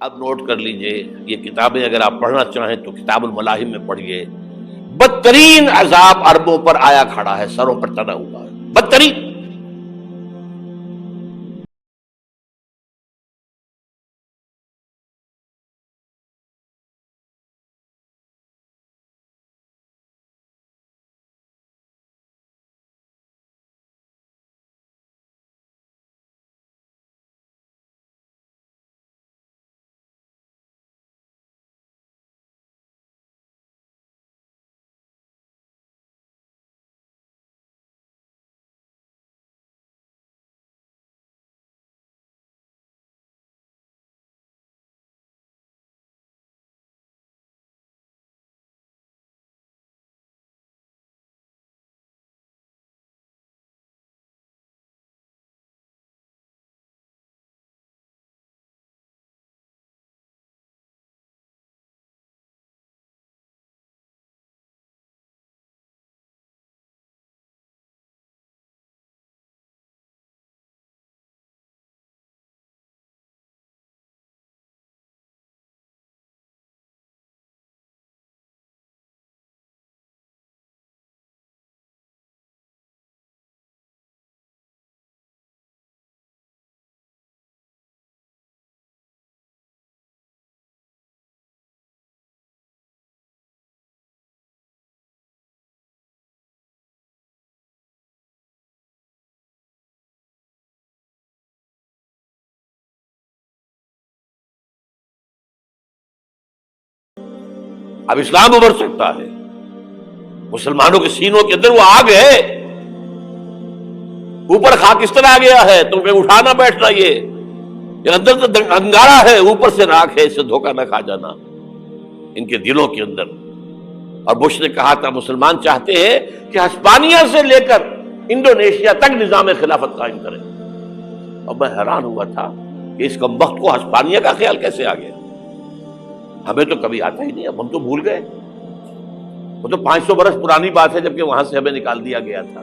اب نوٹ کر لیجئے، یہ کتابیں اگر آپ پڑھنا چاہیں تو کتاب الملاحم میں پڑھیے. بدترین عذاب عربوں پر آیا کھڑا ہے، سروں پر تنا ہوا ہے، بدترین. اب اسلام ابھر سکتا ہے، مسلمانوں کے سینوں کے اندر وہ آگ ہے، اوپر خاکستر آ گیا ہے، تم پہ اٹھانا بیٹھنا، یہ اندر تو انگارا ہے، اوپر سے راکھ ہے، اس سے دھوکہ نہ کھا جانا ان کے دلوں کے اندر. اور بش نے کہا تھا مسلمان چاہتے ہیں کہ ہسپانیہ سے لے کر انڈونیشیا تک نظام خلافت قائم کریں. اور میں حیران ہوا تھا کہ اس کمبخت کو ہسپانیہ کا خیال کیسے آ گیا. ہمیں تو کبھی آتا ہی نہیں، اب ہم تو بھول گئے. وہ تو 500 برس پرانی بات ہے جبکہ وہاں سے ہمیں نکال دیا گیا تھا.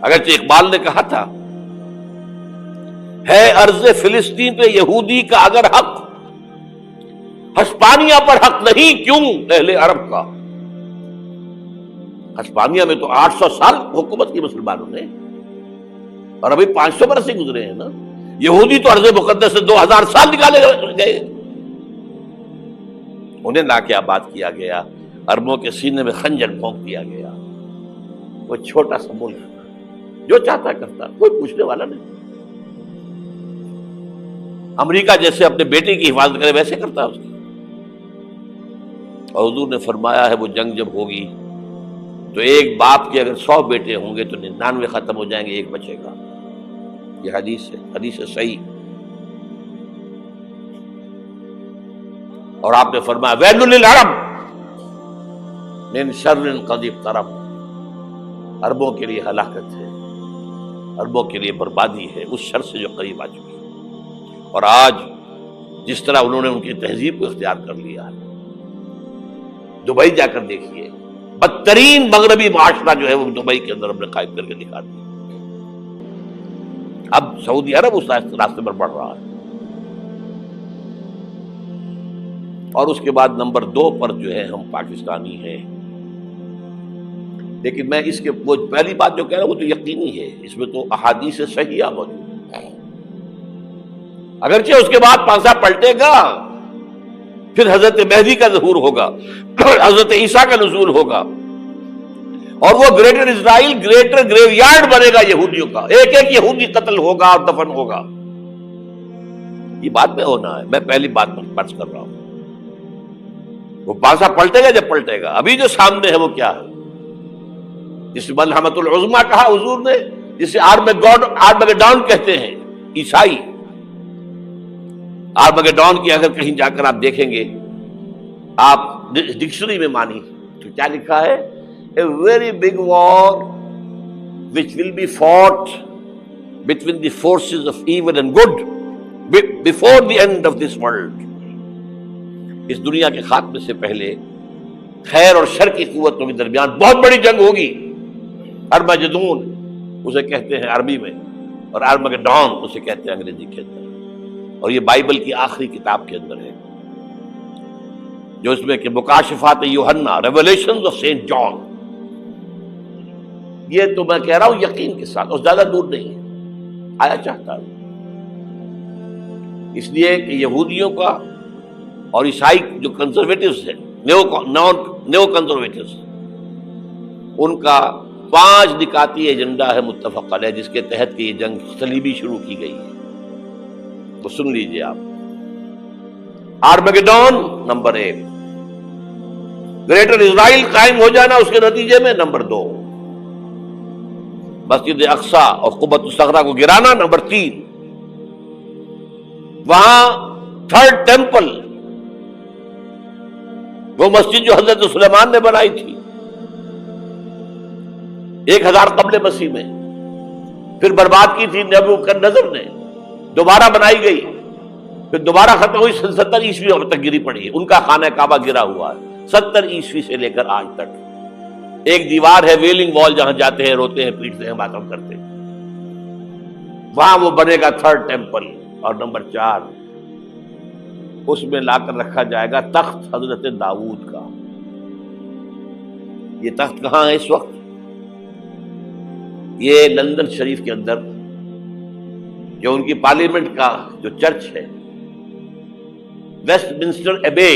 اگرچہ اقبال نے کہا تھا ہے ارض فلسطین پہ یہودی کا اگر حق، ہسپانیہ پر حق نہیں کیوں اہل عرب کا. ہسپانیہ میں تو 800 سال حکومت کی مسلمانوں نے، اور ابھی 500 برس سے گزرے ہیں نا. یہودی تو ارض مقدس سے 2000 سال نکالے گئے، انہیں لا کے آباد کیا گیا، عربوں کے سینے میں خنجر پھونک دیا گیا. وہ چھوٹا سا ملک جو چاہتا کرتا، کوئی پوچھنے والا نہیں. امریکہ جیسے اپنے بیٹے کی حفاظت کرے ویسے کرتا اس کی. اور حضور نے فرمایا ہے وہ جنگ جب ہوگی تو ایک باپ کے اگر 100 بیٹے ہوں گے تو 99 ختم ہو جائیں گے، ایک بچے گا. یہ حدیث ہے، حدیث ہے صحیح. اور آپ نے فرمایا ویل للعرب من شر قد اقترب، عربوں کے لیے ہلاکت ہے، عربوں کے لیے بربادی ہے اس شر سے جو قریب آ چکی ہے. اور آج جس طرح انہوں نے ان کی تہذیب کو اختیار کر لیا ہے، دبئی جا کر دیکھیے، بدترین مغربی معاشرہ جو ہے وہ دبئی کے اندر ہم نے قائم کر کے دکھا دیا. اب سعودی عرب اس راستے پر بڑھ رہا ہے. اور اس کے بعد نمبر 2 پر جو ہے ہم پاکستانی ہیں. لیکن میں اس کے وہ پہلی بات جو کہہ رہا ہوں وہ تو یقینی ہے، اس میں تو احادیث صحیحہ موجود ہے. اگرچہ اس کے بعد پانسا پلٹے گا، پھر حضرت مہدی کا ظہور ہوگا، حضرت عیسیٰ کا نزول ہوگا، اور وہ گریٹر اسرائیل گریٹر گریو یارڈ بنے گا یہودیوں کا. ایک ایک یہودی قتل ہوگا اور دفن ہوگا. یہ بات میں ہونا ہے، میں پہلی بات پر فرض کر رہا ہوں. وہ پانسا پلٹے گا جب پلٹے گا. ابھی جو سامنے ہے وہ کیا ہے؟ جس ملحمۃ العظمیٰ کہا حضور نے، جسے آرمگیڈون کہتے ہیں عیسائی. آرمگیڈون کی اگر کہیں جا کر آپ دیکھیں گے، آپ ڈکشنری میں مانی تو کیا لکھا ہے؟ A very big war which will be fought between the forces of evil and good before the end of this world. اس دنیا کے خاتمے سے پہلے خیر اور شر کی قوتوں کے درمیان بہت بڑی جنگ ہوگی. ارمجدون اسے کہتے ہیں عربی میں، اور آرمگیڈون اسے کہتے ہیں انگریزی کے اندر. اور یہ بائبل کی آخری کتاب کے اندر ہے، جو اس میں کہ مکاشفات یوحنا، ریولیشنز آف سینٹ جان، یہ تو میں کہہ رہا ہوں یقین کے ساتھ، اور زیادہ دور نہیں ہے، آیا چاہتا ہے۔ اس لیے کہ یہودیوں کا اور عیسائی جو کنزرویٹوز ہیں، نیو کنزرویٹوز، ان کا 5 نکاتی ایجنڈا ہے متفق علیہ، جس کے تحت کہ یہ جنگ صلیبی شروع کی گئی ہے۔ تو سن لیجئے آپ، آرمیگیڈون نمبر 1، گریٹر اسرائیل قائم ہو جانا اس کے نتیجے میں نمبر 2، مسجد اقصی اور قبۃ الصغریٰ کو گرانا نمبر 3، وہاں 3rd ٹیمپل، وہ مسجد جو حضرت سلیمان نے بنائی تھی 1000 قبل مسیح میں، پھر برباد کی تھی نبوکدنضر نے، دوبارہ بنائی گئی، پھر دوبارہ ختم ہوئی 70 عیسوی تک گری پڑی ہے۔ ان کا خانہ کعبہ گرا ہوا ہے 70 عیسوی سے لے کر آج تک۔ ایک دیوار ہے ویلنگ وال، جہاں جاتے ہیں، روتے ہیں، پیٹتے ہیں، ماتم کرتے ہیں، وہاں وہ بنے گا 3rd ٹیمپل۔ اور نمبر 4، اس میں لا کر رکھا جائے گا تخت حضرت داؤد کا۔ یہ تخت کہاں ہے اس وقت؟ یہ لندن شریف کے اندر، جو ان کی پارلیمنٹ کا جو چرچ ہے، ویسٹ منسٹر ایبے،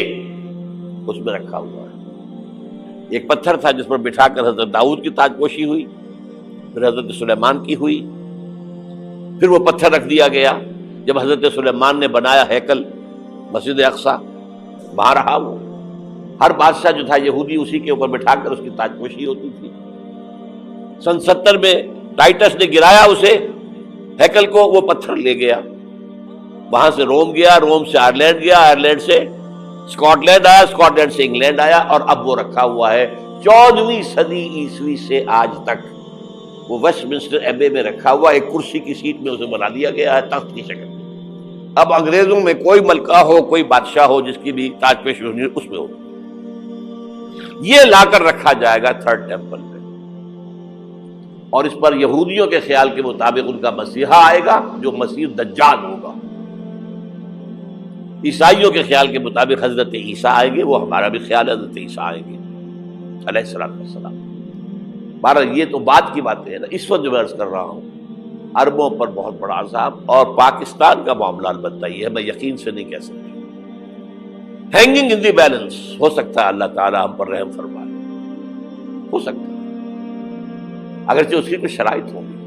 اس میں رکھا ہوا ہے۔ ایک پتھر تھا جس پر بٹھا کر حضرت داؤد کی تاج پوشی ہوئی، پھر حضرت سلیمان کی ہوئی، پھر وہ پتھر رکھ دیا گیا جب حضرت سلیمان نے بنایا ہیکل مسجد اقصی، وہاں رہا وہ۔ ہر بادشاہ جو تھا یہودی اسی کے اوپر بٹھا کر اس کی تاج پوشی ہوتی تھی۔ سن 70 میں ٹائٹس نے گرایا اسے، ہیکل کو، وہ پتھر لے گیا، وہاں سے روم گیا، روم سے آئرلینڈ گیا، آئرلینڈ سے اسکاٹ لینڈ آیا، اسکاٹ لینڈ سے انگلینڈ آیا، اور اب وہ رکھا ہوا ہے 14ویں صدی عیسوی سے آج تک۔ وہ ویسٹ منسٹر ایبے میں رکھا ہوا، ایک کرسی کی سیٹ میں اسے بنا دیا گیا ہے تخت کی شکل میں۔ اب انگریزوں میں کوئی ملکہ ہو، کوئی بادشاہ ہو جس کی بھی تاج پوشی ہونی، اس میں ہو، یہ لا کر رکھا جائے گا 3rd ٹیمپل میں۔ اور اس پر یہودیوں کے خیال کے مطابق ان کا مسیحا آئے گا، جو مسیح دجال ہوگا۔ عیسائیوں کے خیال کے مطابق حضرت عیسیٰ آئیں گے، وہ ہمارا بھی خیال ہے حضرت عیسیٰ آئیں گے علیہ السلام۔ بہرحال یہ تو بعد کی باتیں ہیں نا، اس وقت جو میں عرض کر رہا ہوں، عربوں پر بہت بڑا عذاب، اور پاکستان کا معاملہ البتہ یہ ہے، میں یقین سے نہیں کہہ سکتا، ہینگنگ ان دی بیلنس، ہو سکتا ہے اللہ تعالی ہم پر رحم فرمائے، ہو سکتا ہے، اگرچہ اس کی کچھ شرائط ہوں گی۔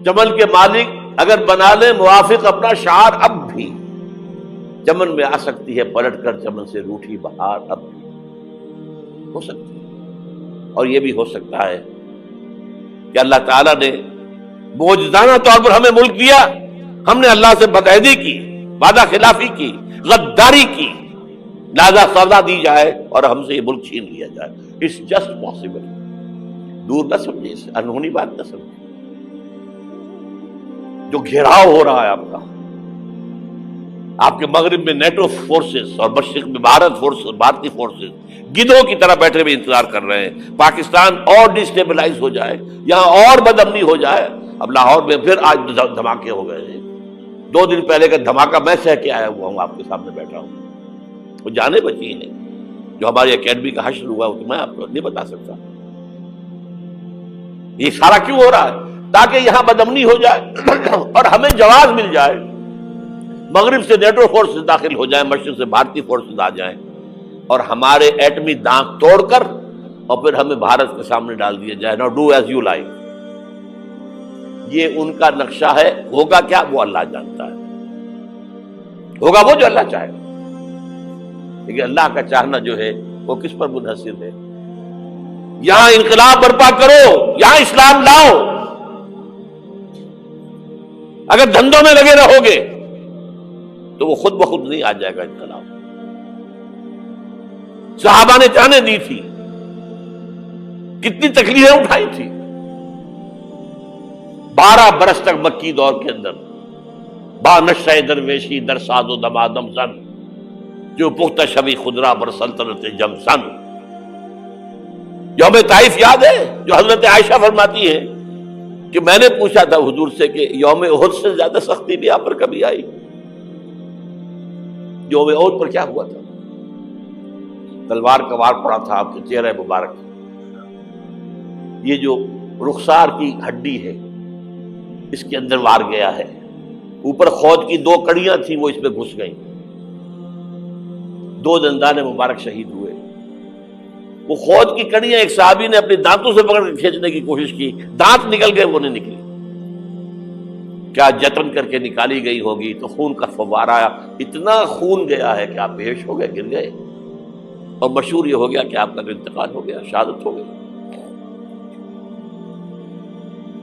چمن کے مالک اگر بنا لے موافق اپنا شعار، اب بھی چمن میں آ سکتی ہے پلٹ کر چمن سے روٹھی بہار، اب بھی ہو سکتی ہے۔ اور یہ بھی ہو سکتا ہے کہ اللہ تعالیٰ نے معجزانہ طور پر ہمیں ملک دیا، ہم نے اللہ سے بدعہدی کی، وعدہ خلافی کی، غداری کی، لہذا سزا دی جائے اور ہم سے یہ ملک چھین لیا جائے۔ اٹس جسٹ پاسبل، دور نہ سمجھے، اسے انہونی بات نہ سمجھے۔ جو گھیراؤ ہو رہا ہے آپ کا، آپ کے مغرب میں نیٹو فورسز اور مشرق میں بھارتی فورسز گدھوں کی طرح بیٹھے ہوئے انتظار کر رہے ہیں پاکستان اور ڈسٹیبلائز ہو جائے، یہاں اور بدامنی ہو جائے۔ اب لاہور میں پھر آج دھماکے ہو گئے ہیں، 2 دن پہلے کا دھماکہ میں سہ کے آیا ہوا ہوں، آپ کے سامنے بیٹھا ہوں، وہ جانے بچی ہیں۔ جو ہماری اکیڈمی کا حشر ہوا وہ تو میں آپ کو نہیں بتا سکتا۔ یہ سارا کیوں ہو رہا ہے؟ تاکہ یہاں بدامنی ہو جائے اور ہمیں جواز مل جائے، مغرب سے نیٹو فورسز داخل ہو جائیں، مشرق سے بھارتی فورسز آ جائیں، اور ہمارے ایٹمی دانت توڑ کر اور پھر ہمیں بھارت کے سامنے ڈال دیا جائے۔ نو ڈو ایز یو لائک۔ یہ ان کا نقشہ ہے، ہوگا کیا وہ اللہ جانتا ہے، ہوگا وہ جو اللہ چاہے، لیکن اللہ کا چاہنا جو ہے وہ کس پر منحصر ہے؟ یہاں انقلاب برپا کرو، یہاں اسلام لاؤ، اگر دھندوں میں لگے رہو گے تو وہ خود بخود نہیں آ جائے گا انقلاب۔ صحابہ نے جانیں دی تھی، کتنی تکلیفیں اٹھائی تھی، 12 برس تک مکی دور کے اندر با نشہ درویشی در ساز و دمادم زن، جو پختہ شبی خدرا بر سلطنت جم سن۔ یوم طائف یاد ہے جو حضرت عائشہ فرماتی ہے کہ میں نے پوچھا تھا حضور سے کہ یوم احد سے زیادہ سختی بھی آپ پر کبھی آئی؟ یوم احد پر کیا ہوا تھا؟ تلوار کا وار پڑا تھا آپ کے چہرہ مبارک، یہ جو رخسار کی ہڈی ہے اس کے اندر وار گیا ہے، اوپر خود کی 2 کڑیاں تھیں وہ اس میں گھس گئیں، 2 دندان مبارک شہید ہوئے۔ وہ خود کی کڑیاں ایک صحابی نے اپنے دانتوں سے پکڑ کے کھینچنے کی کوشش کی، دانت نکل گئے، وہ نہیں نکلی، کیا جتن کر کے نکالی گئی ہوگی تو خون کا فوارہ، اتنا خون گیا ہے کہ آپ بے ہوش ہو گئے، گر گئے، اور مشہور یہ ہو گیا کہ آپ کا انتقال ہو گیا، شہادت ہو گئی۔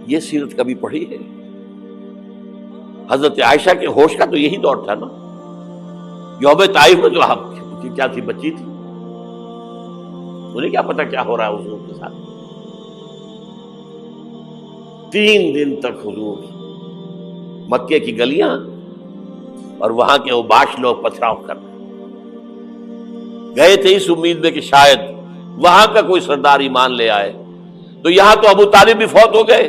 یہ سیرت کبھی پڑھی ہے؟ حضرت عائشہ کے ہوش کا تو یہی دور تھا نا، یوم طائف میں جو آپ کی کیا تھی، بچی تھی، انہیں کیا پتا کیا ہو رہا ہے حضور کے ساتھ۔ 3 دن تک حضور مکے کی گلیاں اور وہاں کے اوباش لوگ پتھراؤ کر گئے تھے اس امید میں کہ شاید وہاں کا کوئی سردار ایمان لے آئے، تو یہاں تو ابو طالب بھی فوت ہو گئے۔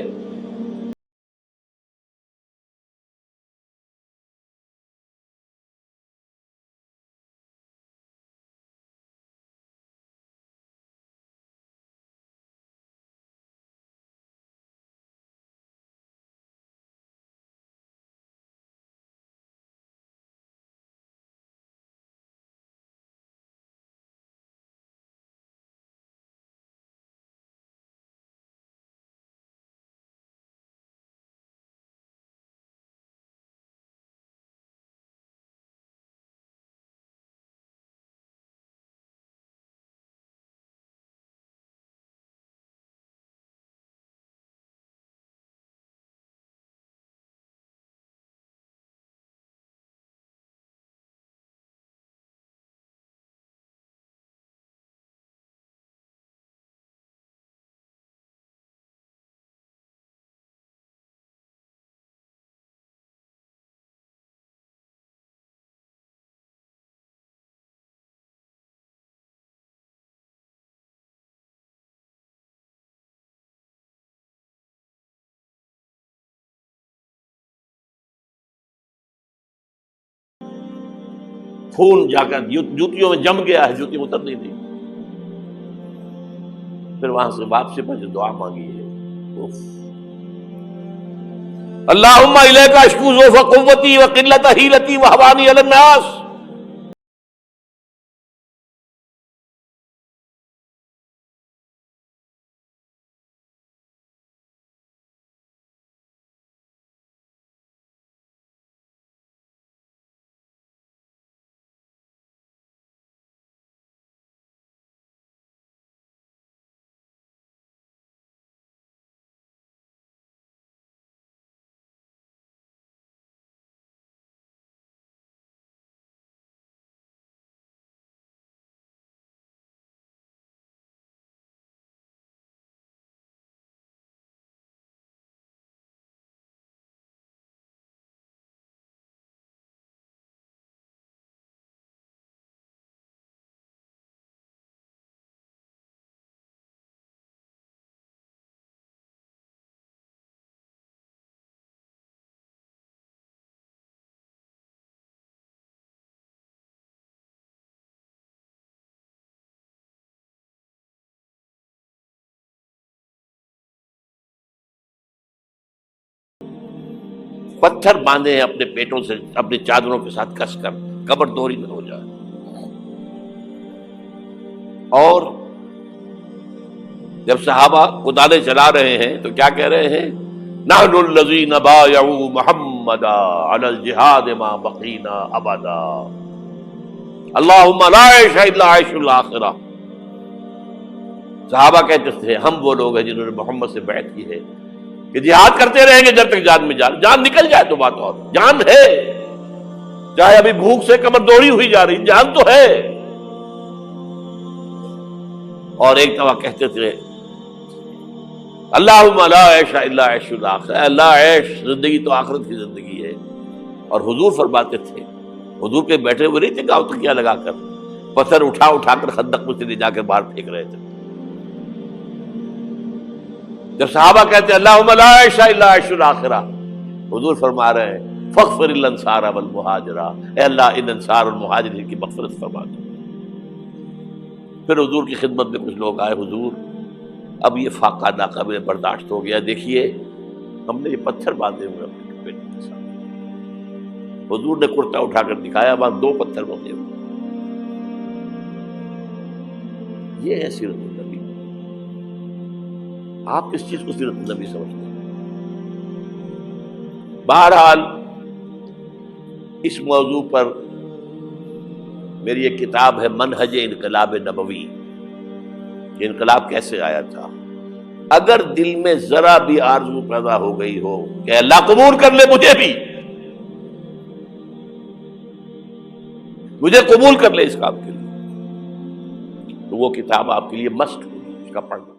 خون جا کر جوتیوں میں جم گیا ہے، جوتی اتر نہیں تھی۔ پھر وہاں سے واپسی پر جو دعا مانگی ہے، اللہم الیک اشکو ضعف قوتی وقلۃ حیلتی وہوانی علی الناس۔ پتھر باندھے ہیں اپنے پیٹوں سے، اپنی چادروں کے ساتھ کس کر، قبر دوری نہ ہو جائے۔ اور جب صحابہ کدالیں چلا رہے ہیں تو کیا کہہ رہے ہیں؟ نحن الذین بایعوا محمدا علی الجہاد ما بقینا ابدا، اللہم لا عیش الا عیش الاخرہ۔ صحابہ کہتے تھے ہم وہ لوگ ہیں جنہوں نے محمد سے بیعت کی ہے کہ جہاد کرتے رہیں گے جب تک جان میں جان نکل جائے تو بات اور، جان ہے، چاہے ابھی بھوک سے کمر دوڑی ہوئی جا رہی، جان تو ہے۔ اور ایک دفعہ کہتے تھے اللہم لا عیش الا عیش الاخرہ، اللہ عیش زندگی تو آخرت کی زندگی ہے۔ اور حضور فرماتے تھے، حضور کے بیٹھے ہوئے نہیں تھے گاؤں تکیہ لگا کر، پتھر اٹھا اٹھا کر خندق میں سے لے جا کر باہر پھینک رہے تھے۔ جب صحابہ کہتے ہیں اللہم لا عیش الا عیش الاخرہ، حضور فرما رہے ہیں فاغفر الانصار والمہاجرہ، اے اللہ ان انصار اور مہاجرین کی مغفرت فرما دو۔ پھر حضور کی خدمت میں کچھ لوگ آئے، حضور اب یہ فاقہ ناقابل برداشت ہو گیا، دیکھیے ہم نے یہ پتھر باندھے ہوئے اپنے پیٹ کے ساتھ۔ حضور نے کرتا اٹھا کر دکھایا، وہاں 2 پتھر باندھے ہوئے۔ یہ ہے سیرت النبی۔ آپ کس چیز کو سیرت النبی سمجھتے ہیں؟ بہرحال اس موضوع پر میری ایک کتاب ہے منہج انقلاب نبوی، کہ انقلاب کیسے آیا تھا۔ اگر دل میں ذرا بھی آرزو پیدا ہو گئی ہو کہ اللہ قبول کر لے مجھے بھی، مجھے قبول کر لے اس کام کے لیے، تو وہ کتاب آپ کے لیے مسٹ ہوگی، اس کا پڑھنا۔